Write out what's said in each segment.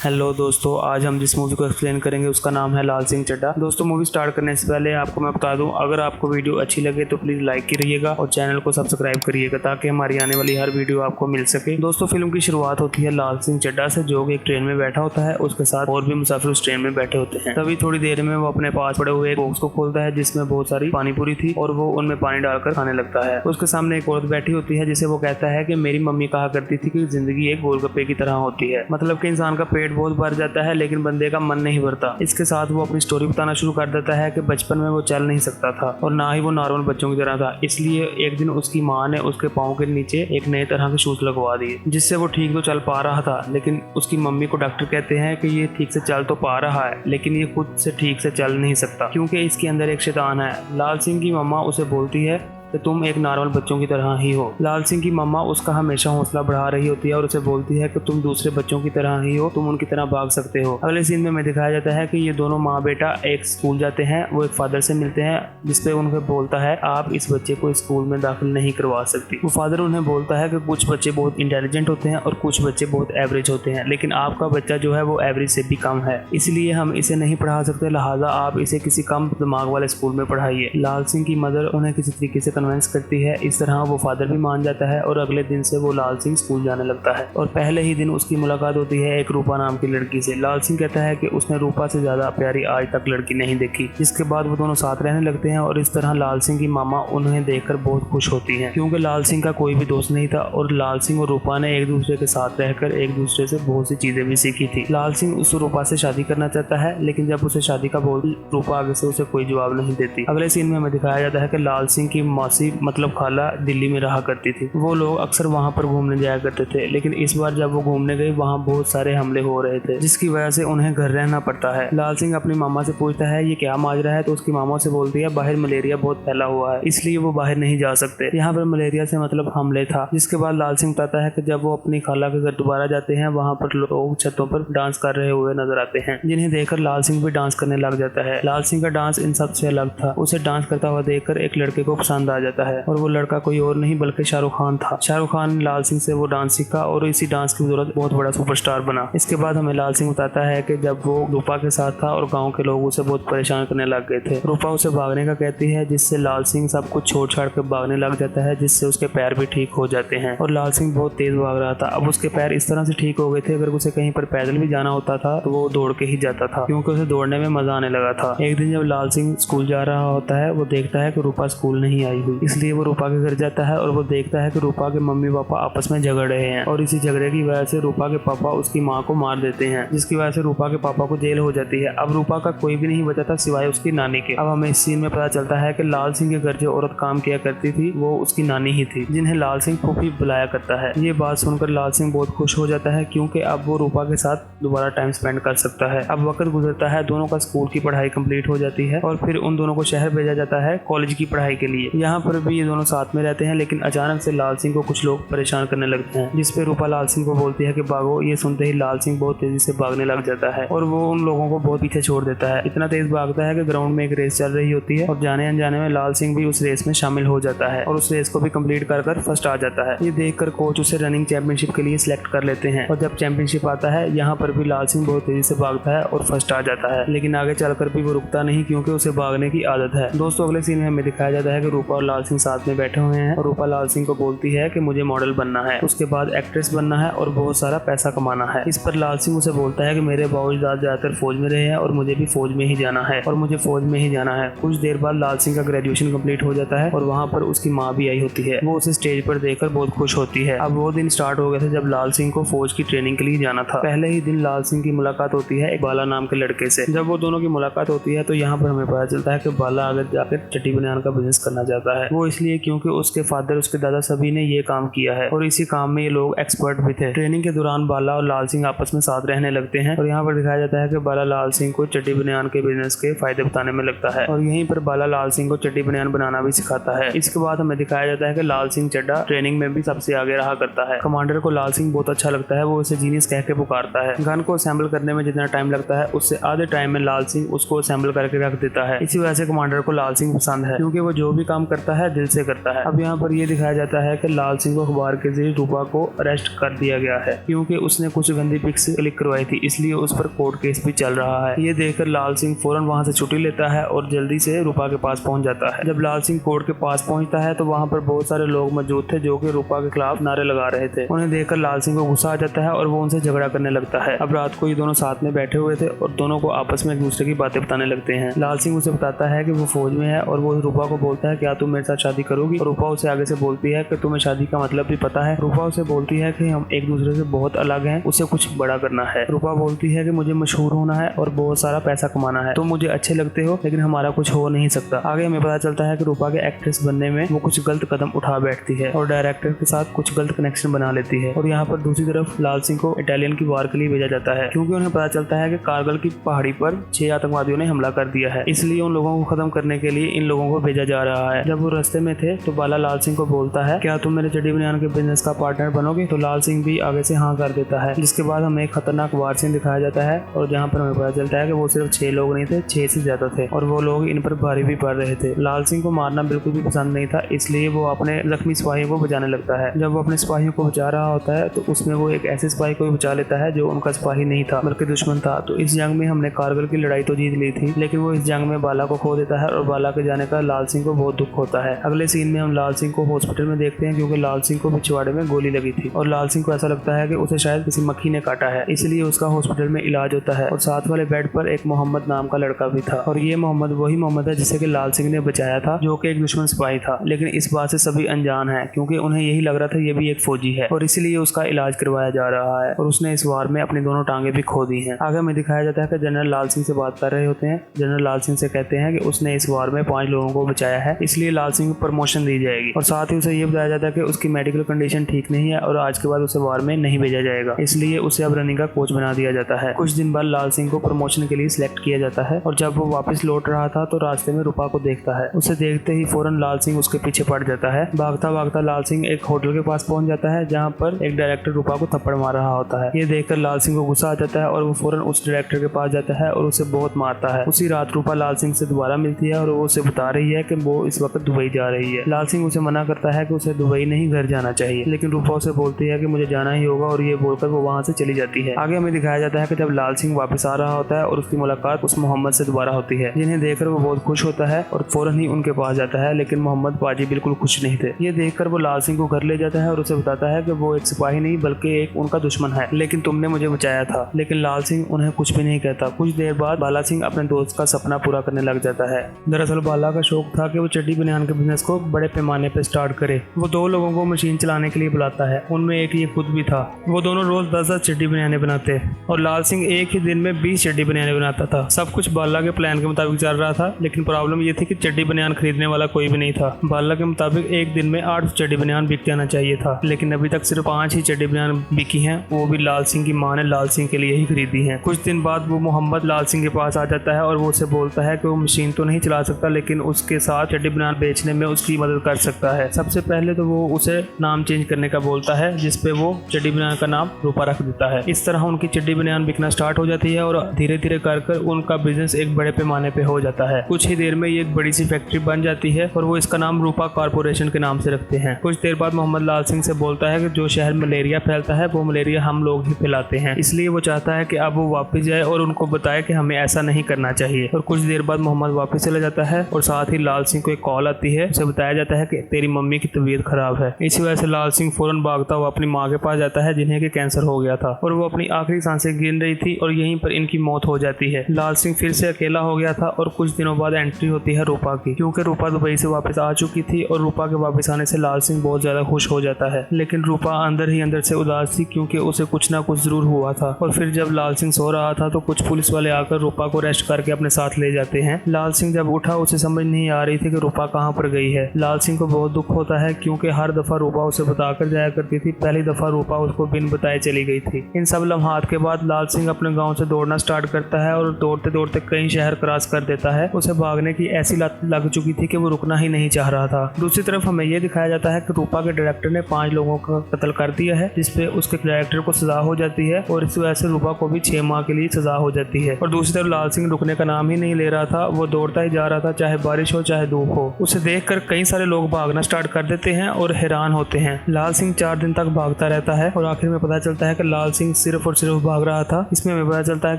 Hello दोस्तों, आज हम जिस मूवी को एक्सप्लेन करेंगे उसका नाम है लाल सिंह चड्ढा। दोस्तों, मूवी स्टार्ट करने से पहले आपको मैं बता दूं, अगर आपको वीडियो अच्छी लगे तो प्लीज लाइक करिएगा और चैनल को सब्सक्राइब करिएगा ताकि हमारी आने वाली हर वीडियो आपको मिल सके। दोस्तों, फिल्म की शुरुआत होती है लाल सिंह चड्ढा से, जो एक ट्रेन में बैठा होता है, उसके साथ और भी मुसाफिर उस ट्रेन में बैठे होते हैं। तभी थोड़ी देर में वो अपने पास पड़े हुए एक बॉक्स को खोलता है जिसमें बहुत सारी पानी पूरी थी और वो उनमें पानी डालकर खाने लगता है। उसके सामने एक औरत बैठी होती है जिसे वो कहता है कि मेरी मम्मी कहा करती थी कि जिंदगी एक गोलगप्पे की तरह होती है। मतलब कि इंसान का पेट बहुत भर जाता है लेकिन बंदे का मन नहीं भरता। इसके साथ वो अपनी स्टोरी बताना शुरू कर देता है कि बचपन में वो चल नहीं सकता था और ना ही वो नॉर्मल बच्चों की तरह था, इसलिए एक दिन उसकी माँ ने उसके पाँव के नीचे एक नए तरह के शूज लगवा दिए जिससे वो ठीक तो चल पा रहा था। लेकिन उसकी मम्मी को डॉक्टर कहते हैं कि ये ठीक से चल तो पा रहा है लेकिन ये खुद से ठीक से चल नहीं सकता क्योंकि इसके अंदर एक शैतान है। लाल सिंह की मम्मा उसे बोलती है कि तुम एक नॉर्मल बच्चों की तरह ही हो। लाल सिंह की मम्मा उसका हमेशा हौसला बढ़ा रही होती है और उसे बोलती है कि तुम दूसरे बच्चों की तरह ही हो, तुम उनकी तरह भाग सकते हो। अगले सीन में हमें दिखाया जाता है कि ये दोनों माँ बेटा एक स्कूल जाते हैं। वो एक फादर से मिलते हैं जिसपे उनको बोलता है आप इस बच्चे को स्कूल में दाखिल नहीं करवा सकती। वो फादर उन्हें बोलता है कि कुछ बच्चे बहुत इंटेलिजेंट होते हैं और कुछ बच्चे बहुत एवरेज होते हैं, लेकिन आपका बच्चा जो है वो एवरेज से भी कम है, इसलिए हम इसे नहीं पढ़ा सकते, लिहाजा आप इसे किसी कम दिमाग वाले स्कूल में पढ़ाइए। लाल सिंह की मदर उन्हें किसी तरीके से कन्विंस करती है। इस तरह वो फादर भी मान जाता है और अगले दिन से वो लाल सिंह स्कूल जाने लगता है और पहले ही दिन उसकी मुलाकात होती है एक रूपा नाम की लड़की से। लाल सिंह कहता है कि उसने रूपा से ज्यादा प्यारी आज तक लड़की नहीं देखी। जिसके बाद वो दोनों साथ रहने लगते हैं और इस तरह लाल सिंह की मामा उन्हें देखकर बहुत खुश होती हैं क्योंकि लाल सिंह का कोई भी दोस्त नहीं था और लाल सिंह और रूपा ने एक दूसरे के साथ रहकर एक दूसरे से बहुत सी चीजें भी सीखी थी। लाल सिंह उस रूपा से शादी करना चाहता है लेकिन जब उसे शादी का बोल रूपा आगे से उसे कोई जवाब नहीं देती। अगले सीन में हमें दिखाया जाता है कि लाल सिंह की मौसी मतलब खाला दिल्ली में रहा करती थी। वो लोग अक्सर वहाँ पर घूमने जाया करते थे, लेकिन इस बार जब वो घूमने गए वहाँ बहुत सारे हमले हो रहे थे जिसकी वजह से उन्हें घर रहना पड़ता है। लाल सिंह अपनी मामा से पूछता है ये क्या माजरा है, तो उसकी मामा से बोलती है बाहर मलेरिया बहुत फैला हुआ है इसलिए वो बाहर नहीं जा सकते। यहाँ पर मलेरिया से मतलब हमले था। जिसके बाद लाल सिंह बताता है कि जब वो अपनी खाला के घर दोबारा जाते हैं वहाँ पर लोग छतों पर डांस कर रहे हुए नजर आते हैं जिन्हें देखकर लाल सिंह भी डांस करने लग जाता है। लाल सिंह का डांस इन सबसे अलग था। उसे डांस करता हुआ देखकर एक लड़के को पसंद आ जाता है और वो लड़का कोई और नहीं बल्कि शाहरुख खान था। शाहरुख खान लाल सिंह से वो डांस सीखा और इसी डांस की बदौलत बहुत बड़ा सुपरस्टार बना। इसके बाद हमें लाल सिंह बताता है कि जब वो रूपा के साथ था और गांव के लोग उसे बहुत परेशान करने लग गए थे। रूपा उसे भागने का कहती है जिससे लाल सिंह सब कुछ छोड़ छाड़ कर भागने लग जाता है जिससे उसके पैर भी ठीक हो जाते हैं और लाल सिंह बहुत तेज भाग रहा था। अब उसके पैर इस तरह से ठीक हो गए थे अगर उसे कहीं पर पैदल भी जाना होता था तो वो दौड़ के ही जाता था क्योंकि उसे दौड़ने में मजा आने लगा था। एक दिन जब लाल सिंह स्कूल जा रहा होता है वो देखता है कि रूपा स्कूल नहीं आई हुई, इसलिए वो रूपा के घर जाता है और वो देखता है कि रूपा के मम्मी पापा आपस में झगड़ रहे हैं और इसी झगड़े की वजह से रूपा के पापा उसकी माँ को मार देते हैं जिसकी वजह से रूपा के पापा को जेल हो जाती है। अब रूपा का कोई भी नहीं बचा था सिवाय उसकी नानी के। अब हमें इस सीन में पता चलता है कि लाल सिंह के घर जो औरत काम किया करती थी वो उसकी नानी ही थी जिन्हें लाल सिंह फूफी बुलाया करता है। ये बात सुनकर लाल सिंह बहुत खुश हो जाता है क्योंकि अब वो रूपा के साथ दोबारा टाइम स्पेंड कर सकता है। अब वक्त गुजरता है, दोनों का स्कूल की पढ़ाई कंप्लीट हो जाती है और फिर उन दोनों को शहर भेजा जाता है कॉलेज की पढ़ाई के लिए। यहाँ पर भी ये दोनों साथ में रहते हैं लेकिन अचानक से लाल सिंह को कुछ लोग परेशान करने लगते हैं जिसपे रूपा लाल सिंह को बोलती है कि भागो। ये सुनते ही लाल सिंह बहुत तेजी से भागने लग जाता है और वो उन लोगों को बहुत पीछे छोड़ देता है। इतना तेज भागता है कि ग्राउंड में एक रेस चल रही होती है और जाने अनजाने में लाल सिंह भी उस रेस में शामिल हो जाता है और उस रेस को भी कंप्लीट कर फर्स्ट आ जाता है। ये देखकर कोच उसे रनिंग चैंपियनशिप के लिए सिलेक्ट कर लेते हैं और जब चैंपियनशिप आता है यहाँ पर भी लाल सिंह बहुत तेजी से भागता है और फर्स्ट आ जाता है, लेकिन आगे चलकर भी वो रुकता नहीं क्योंकि उसे भागने की आदत है। दोस्तों, अगले सीन में हमें दिखाया जाता है कि रूपा और लाल सिंह साथ में बैठे हुए हैं और रूपा लाल सिंह को बोलती है कि मुझे मॉडल बनना है, उसके बाद एक्ट्रेस बनना है और बहुत सारा पैसा कमाना है। इस पर लाल सिंह उसे बोलता है कि मेरे बाबूजाद ज्यादातर फौज में रहे हैं और मुझे भी फौज में ही जाना है और मुझे फौज में ही जाना है। कुछ देर बाद लाल सिंह का ग्रेजुएशन कंप्लीट हो जाता है और वहाँ पर उसकी माँ भी आई होती है। वो उसे स्टेज पर देखकर बहुत खुश होती है। अब वो दिन स्टार्ट हो गए थे जब लाल सिंह को फौज की ट्रेनिंग के लिए जाना था। पहले ही दिन लाल सिंह की मुलाकात होती है एक बाला नाम के लड़के से। जब वो दोनों की मुलाकात होती है तो यहाँ पर हमें पता चलता है कि बाला आगे जाकर चड्डी बनियान का बिजनेस करना चाहता है। वो इसलिए क्योंकि उसके फादर उसके दादा सभी ने ये काम किया है और इसी काम में ये लोग एक्सपर्ट भी थे। ट्रेनिंग के दौरान बाला और लाल सिंह आपस में साथ रहने लगते हैं और यहाँ पर दिखाया जाता है कि बाला लाल सिंह को चड्डी बनियान के बिजनेस के फायदे बताने में लगता है और यहीं पर बाला लाल सिंह को चड्डी बनियान बनाना भी सिखाता है। इसके बाद हमें दिखाया जाता है कि लाल सिंह चड्ढा ट्रेनिंग में भी सबसे आगे रहा करता है। कमांडर को लाल सिंह बहुत अच्छा लगता है, वो उसे जीनियस कह के पुकारता है। गन को असेंबल करने में जितना टाइम लगता है उससे आधे टाइम में लाल सिंह उसको असेंबल करके रख देता है। इसी वजह से कमांडर को लाल सिंह पसंद है क्योंकि वो जो भी काम करता करता है, दिल से करता है। अब यहाँ पर ये दिखाया जाता है कि लाल सिंह को अखबार के जरिए रूपा को अरेस्ट कर दिया गया है क्योंकि उसने कुछ गंदी पिक्स क्लिक करवाई थी, इसलिए उस पर कोर्ट केस भी चल रहा है। ये देखकर लाल सिंह फौरन वहाँ से छुट्टी लेता है और जल्दी से रूपा के पास पहुंच जाता है। जब लाल सिंह कोर्ट के पास पहुंचता है तो वहाँ पर बहुत सारे लोग मौजूद थे जो कि रूपा के खिलाफ नारे लगा रहे थे। उन्हें देखकर लाल सिंह को गुस्सा आ जाता है और वो उनसे झगड़ा करने लगता है। अब रात को ये दोनों साथ में बैठे हुए थे और दोनों को आपस में एक दूसरे की बातें बताने लगते हैं। लाल सिंह उसे बताता है कि वो फौज में है और वो रूपा को बोलता है क्या तुम मेरे साथ शादी करोगी। और रूपा उसे आगे से बोलती है कि तुम्हें शादी का मतलब भी पता है। रूपा उसे बोलती है कि हम एक दूसरे से बहुत अलग हैं, उसे कुछ बड़ा करना है। रूपा बोलती है कि मुझे मशहूर होना है और बहुत सारा पैसा कमाना है, तुम मुझे अच्छे लगते हो लेकिन हमारा कुछ हो नहीं सकता। आगे हमें पता चलता है कि रूपा के एक्ट्रेस बनने में वो कुछ गलत कदम उठा बैठती है और डायरेक्टर के साथ कुछ गलत कनेक्शन बना लेती है। और यहाँ पर दूसरी तरफ लाल सिंह को इटालियन की वार के लिए भेजा जाता है क्योंकि उन्हें पता चलता है कि कारगिल की पहाड़ी पर 6 आतंकवादियों ने हमला कर दिया है, इसलिए उन लोगों को खत्म करने के लिए इन लोगों को भेजा जा रहा है। जब वो रास्ते में थे तो बाला लाल सिंह को बोलता है क्या तुम मेरे चड्डी बनियान के बिजनेस का पार्टनर बनोगे। तो लाल सिंह भी आगे से हाँ कर देता है, जिसके बाद हमें एक खतरनाक वार सीन दिखाया जाता है और जहाँ पर हमें पता चलता है कि वो सिर्फ 6 लोग नहीं थे, 6 से ज्यादा थे और वो लोग इन पर भारी भी पड़ रहे थे। लाल सिंह को मारना बिल्कुल भी पसंद नहीं था, इसलिए वो अपने जख्मी सिपाहियों को बचाने लगता है। जब वो अपने सिपाहियों को बचा रहा होता है तो उसमें वो एक ऐसे सिपाही को भी बचा लेता है जो उनका सिपाही नहीं था बल्कि दुश्मन था। तो इस जंग में हमने कारगिल की लड़ाई तो जीत ली थी, लेकिन वो इस जंग में बाला को खो देता है और बाला के जाने का लाल सिंह को बहुत दुख होता है। अगले सीन में हम लाल सिंह को हॉस्पिटल में देखते हैं क्योंकि लाल सिंह को पिछवाड़े में गोली लगी थी और लाल सिंह को ऐसा लगता है कि उसे शायद किसी मक्खी ने काटा है, इसलिए उसका हॉस्पिटल में इलाज होता है। और साथ वाले बेड पर एक मोहम्मद नाम का लड़का भी था और ये मोहम्मद वही मोहम्मद है जिसे कि लाल सिंह ने बचाया था, जो कि एक दुश्मन सिपाही था। लेकिन इस बात से सभी अनजान है क्योंकि उन्हें यही लग रहा था ये भी एक फौजी है और इसलिए उसका इलाज करवाया जा रहा है और उसने इस वार में अपनी दोनों टांगे भी खो दी हैं। आगे में दिखाया जाता है कि जनरल लाल सिंह से बात कर रहे होते हैं। जनरल लाल सिंह से कहते हैं कि उसने इस वार में 5 लोगों को बचाया है, इसलिए लाल सिंह को प्रमोशन दी जाएगी और साथ ही उसे ये बताया जाता है कि उसकी मेडिकल कंडीशन ठीक नहीं है और आज के बाद उसे वार में नहीं भेजा जाएगा, इसलिए उसे अब रनिंग का कोच बना दिया जाता है। कुछ दिन बाद लाल सिंह को प्रमोशन के लिए सिलेक्ट किया जाता है और जब वो वापस लौट रहा था तो रास्ते में रूपा को देखता है। उसे देखते ही फौरन लाल सिंह उसके पीछे पड़ जाता है। भागता भागता लाल सिंह एक होटल के पास पहुंच जाता है जहां पर एक डायरेक्टर रूपा को थप्पड़ मार रहा होता है। ये देखकर लाल सिंह को गुस्सा आ जाता है और वो फौरन उस डायरेक्टर के पास जाता है और उसे बहुत मारता है। उसी रात रूपा लाल सिंह से दोबारा मिलती है और वो उसे बता रही है कि वो इस वक्त दुबई जा रही है। लाल सिंह उसे मना करता है कि उसे दुबई नहीं घर जाना चाहिए, लेकिन रूपा उसे बोलती है कि मुझे जाना ही होगा और ये बोलकर वो वहां से चली जाती है। आगे हमें दिखाया जाता है कि जब लाल सिंह वापस आ रहा होता है और उसकी मुलाकात उस मोहम्मद से दोबारा होती है, जिन्हें देखकर वो बहुत खुश होता है और फौरन ही उनके पास जाता है। लेकिन मोहम्मद पाजी बिल्कुल खुश नहीं थे। ये देखकर वो लाल सिंह को घर ले जाता है और उसे बताता है कि वो एक सिपाही नहीं बल्कि एक उनका दुश्मन है, लेकिन तुमने मुझे बचाया था। लेकिन लाल सिंह उन्हें कुछ भी नहीं कहता। कुछ देर बाद बाला सिंह अपने दोस्त का सपना पूरा करने लग जाता है। दरअसल बाला का शौक था कि वो चड्डी बनियान के बिजनेस को बड़े पैमाने पर स्टार्ट करे। वो 2 लोगों को मशीन चलाने के लिए बुलाता है, उनमें एक ये खुद भी था। वो दोनों रोज 10-10 चड्डी बनियाने बनाते और लाल सिंह एक ही दिन में 20 चड्डी बनियाने बनाता था। सब कुछ बाला के प्लान के मुताबिक चल रहा था, लेकिन प्रॉब्लम ये थी कि चड्डी बनियान खरीदने वाला कोई भी नहीं था। बाला के मुताबिक एक दिन में 8 चड्डी बनियान बिक जाना चाहिए था, लेकिन अभी तक सिर्फ 5 ही चड्डी बनियान बिकी हैं, वो भी लाल सिंह की मां ने लाल सिंह के लिए ही खरीदी हैं। कुछ दिन बाद वो मोहम्मद लाल सिंह के पास आ जाता है और वो उसे बोलता है कि वो मशीन तो नहीं चला सकता, लेकिन उसके साथ चड्डी बनियान बेचने में उसकी मदद कर सकता है। सबसे पहले तो वो उसे नाम चेंज करने का बोलता है, जिसपे वो चड्डी बनियान का नाम रूपा रख देता है। इस तरह उनकी चड्डी बनियान बिकना स्टार्ट हो जाती है और धीरे धीरे कर उनका बिजनेस एक बड़े पैमाने पे हो जाता है। कुछ ही देर में ये एक बड़ी सी फैक्ट्री बन जाती है और वो इसका नाम रूपा कॉर्पोरेशन के नाम से रखते हैं। कुछ देर बाद मोहम्मद लाल सिंह से बोलता है कि जो शहर मलेरिया फैलता है वो मलेरिया हम लोग ही फैलाते हैं, इसलिए वो चाहता है कि अब वो वापस जाए और उनको बताए कि हमें ऐसा नहीं करना चाहिए। और कुछ देर बाद मोहम्मद वापस चला जाता है और साथ ही लाल सिंह को एक कॉल आती है। उसे बताया जाता है कि तेरी मम्मी की तबीयत खराब है। इसी वजह से लाल सिंह फौरन भागता हुआ अपनी माँ के पास जाता है, जिन्हें कि कैंसर हो गया था और वो अपनी आखिरी सांसें गिन रही थी और यहीं पर इनकी मौत हो जाती है। लाल सिंह फिर से अकेला हो गया था और कुछ दिनों बाद एंट्री होती है रूपा की, क्योंकि रूपा दुबई से वापस आ चुकी थी और रूपा के वापस आने से लाल सिंह बहुत ज्यादा खुश हो जाता है। लेकिन रूपा अंदर ही अंदर से उदास थी क्योंकि उसे कुछ ना कुछ जरूर हुआ था। और फिर जब लाल सिंह सो रहा था तो कुछ पुलिस वाले आकर रूपा को अरेस्ट करके अपने साथ ले जाते हैं। लाल सिंह जब उठा उसे समझ नहीं आ रही थी कि रूपा कहाँ पर गई है। लाल सिंह को बहुत दुख होता है क्योंकि हर दफा रूपा उसे बताकर जाया करती थी, पहली दफा रूपा उसको बिन बताए चली गई थी। इन सब लम्हात के बाद लाल सिंह अपने गांव से दौड़ना स्टार्ट करता है और दौड़ते दौड़ते कई शहर क्रॉस कर देता है। उसे भागने की ऐसी लत लग चुकी थी कि वो रुकना ही नहीं चाह रहा था। दूसरी तरफ हमें यह दिखाया जाता है कि रूपा के डायरेक्टर ने 5 लोगों का कत्ल कर दिया है, जिसपे उसके डायरेक्टर को सजा हो जाती है और इस वजह से रूपा को भी 6 माह के लिए सजा हो जाती है। और दूसरी तरफ लाल सिंह रुकने का नाम ही नहीं ले रहा था, वो दौड़ता ही जा रहा था, चाहे बारिश हो चाहे धूप हो। उसे देखकर कई सारे लोग भागना स्टार्ट कर देते हैं और हैरान होते हैं। लाल सिंह 4 दिन तक भागता रहता है और आखिर में पता चलता है कि लाल सिंह सिर्फ और सिर्फ भाग रहा था। इसमें हमें पता चलता है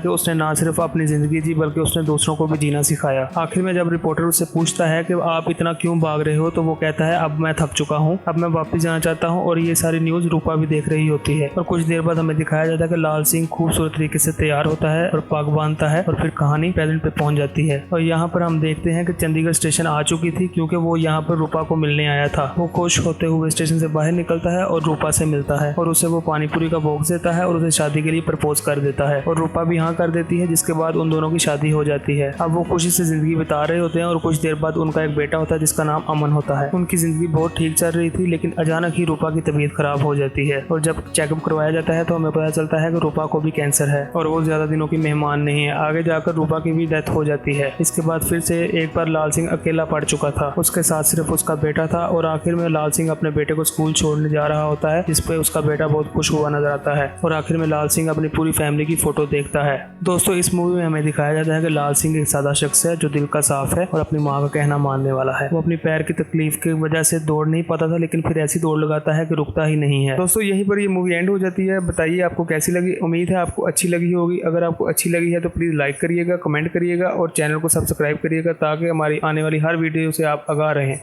कि उसने ना सिर्फ अपनी जिंदगी जी बल्कि उसने दूसरों को भी जीना सिखाया। आखिर में जब रिपोर्टर उससे पूछता है कि आप इतना क्यों भाग रहे हो, तो वो कहता है अब मैं थक चुका हूँ, अब मैं वापस जाना चाहता हूँ। और ये सारी न्यूज रूपा भी देख रही होती है और कुछ देर बाद हमें दिखाया जाता है कि लाल सिंह खूबसूरत तरीके से तैयार होता है और पग बांधता है और फिर कहानी प्रेजेंट पे पहुंच जाती है। और यहाँ पर हम देखते हैं कि चंडीगढ़ स्टेशन आ चुकी थी क्योंकि वो यहाँ पर रूपा को मिलने आया था। वो खुश होते हुए स्टेशन से बाहर निकलता है और रूपा से मिलता है और उसे वो पानीपुरी का बॉक्स देता है और उसे शादी के लिए प्रपोज कर देता है और रूपा भी हाँ कर देती है, जिसके बाद उन दोनों की शादी हो जाती है। अब वो खुशी से जिंदगी बिता रहे होते हैं और कुछ देर बाद उनका एक बेटा होता है जिसका नाम अमन होता है। उनकी जिंदगी बहुत ठीक चल रही थी, लेकिन अचानक ही रूपा की तबीयत खराब हो जाती है और जब चेकअप करवाया जाता है तो हमें पता चलता है कि रूपा को भी कैंसर है और वो ज्यादा दिनों की मेहमान नहीं है। आगे जाकर रूपा की भी डेथ हो जाती है। इसके बाद फिर से एक बार लाल सिंह अकेला पड़ चुका था, उसके साथ सिर्फ उसका बेटा था और आखिर में लाल सिंह अपने बेटे को स्कूल छोड़ने जा रहा होता है, जिसपे उसका बेटा बहुत खुश हुआ नजर आता है और आखिर में लाल सिंह अपनी पूरी फैमिली की फोटो देखता है। दोस्तों, इस मूवी में हमें दिखाया जाता है कि लाल सिंह एक सादा शख्स है जो दिल का साफ है और अपनी माँ का कहना मानने वाला है। वो अपनी पैर की तकलीफ की वजह से दौड़ नहीं पाता था, लेकिन फिर ऐसी दौड़ लगाता है कि रुकता ही नहीं है। दोस्तों, यहीं पर ये मूवी एंड हो जाती है। बताइए आपको कैसी लगी। उम्मीद है आपको अच्छी लगी होगी। अगर आपको अच्छी लगी है तो प्लीज़ लाइक करिएगा, कमेंट करिएगा और चैनल को सब्सक्राइब करिएगा ताकि हमारी आने वाली हर वीडियो से आप आगाह रहें।